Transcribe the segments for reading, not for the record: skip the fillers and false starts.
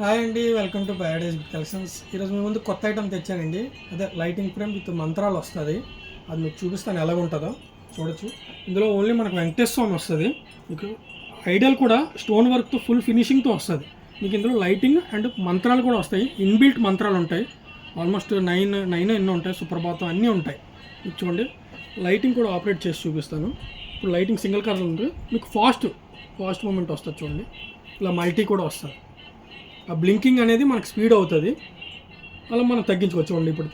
Hi అండి, welcome to Paradise collections. ఈరోజు మీ ముందు కొత్త ఐటమ్ తెచ్చానండి. అదే లైటింగ్ ఫ్రేమ్ విత్ మంత్రాలు వస్తుంది. అది మీకు చూపిస్తాను ఎలాగ ఉంటుందో చూడొచ్చు. ఇందులో ఓన్లీ మనకు వెంకటేశ్వర స్వామి వస్తుంది. మీకు ఐడియల్ కూడా స్టోన్ వర్క్తో ఫుల్ ఫినిషింగ్తో వస్తుంది. మీకు ఇందులో లైటింగ్ అండ్ మంత్రాలు కూడా వస్తాయి. ఇన్బిల్ట్ మంత్రాలు ఉంటాయి. ఆల్మోస్ట్ నైన్ ఎన్నో ఉంటాయి. సుప్రభాతం అన్నీ ఉంటాయి. మీకు చూడండి, లైటింగ్ కూడా ఆపరేట్ చేసి చూపిస్తాను. ఇప్పుడు లైటింగ్ సింగిల్ కలర్ ఉంటుంది. మీకు ఫాస్ట్ మూమెంట్ వస్తుంది. చూడండి, ఇలా మల్టీ కూడా వస్తుంది. ఆ బ్లింకింగ్ అనేది మనకు స్పీడ్ అవుతుంది. అలా మనం తగ్గించుకోవచ్చు. చూడండి, ఇప్పుడు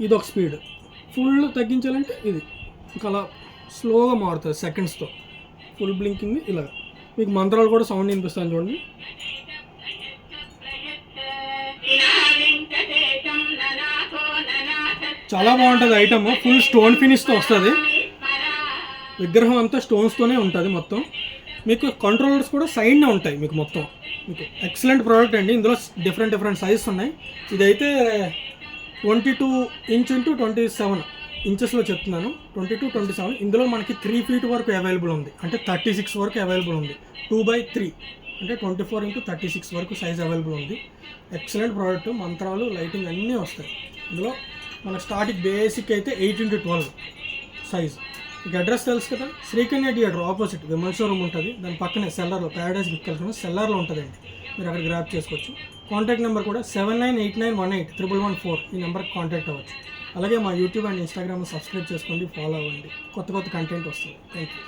ఇది ఒక స్పీడ్. ఫుల్ తగ్గించాలంటే ఇది ఇంకా అలా స్లోగా మారుతుంది సెకండ్స్తో. ఫుల్ బ్లింకింగ్ ఇలా. మీకు మంత్రాలు కూడా సౌండ్ వినిపిస్తాను చూడండి. చాలా బాగుంటుంది ఐటమ్. ఫుల్ స్టోన్ ఫినిష్తో వస్తుంది. విగ్రహం అంతా స్టోన్స్తోనే ఉంటుంది మొత్తం. మీకు కంట్రోలర్స్ కూడా సైడ్నే ఉంటాయి. మీకు మొత్తం మీకు ఎక్సలెంట్ ప్రోడక్ట్ అండి. ఇందులో డిఫరెంట్ సైజెస్ ఉన్నాయి. ఇదైతే 22 ఇంచ్ ఇంటూ 27 ఇంచెస్లో చెప్తున్నాను. 22-27. ఇందులో మనకి 3 feet వరకు అవైలబుల్ ఉంది. అంటే 36 వరకు అవైలబుల్ ఉంది. 2x3 అంటే 24x36 వరకు సైజ్ అవైలబుల్ ఉంది. Excellent product. మంత్రాలు, లైటింగ్ అన్నీ వస్తాయి ఇందులో. మన స్టార్టింగ్ బేసిక్ అయితే 8x12 సైజ్. మీకు అడ్రస్ తెలుసు కదా, Srikanya theatre opposite Vimal showroom ఉంటుంది. దాని పక్కనే సెల్లర్లో ప్యారడైజ్ గిఫ్ట్ కలెక్షన్స్ సెల్లర్లో ఉంటుందండి. మీరు అక్కడ గ్రాప్ చేసుకోవచ్చు. కాంటాక్ట్ నెంబర్ కూడా 7989181114. ఈ నెంబర్కి కాంటాక్ట్ అవ్వచ్చు. అలాగే మా యూట్యూబ్ అండ్ ఇన్స్టాగ్రామ్ సబ్స్క్రైబ్ చేసుకోండి, ఫాలో అవ్వండి. కొత్త కంటెంట్ వస్తుంది. Thank you.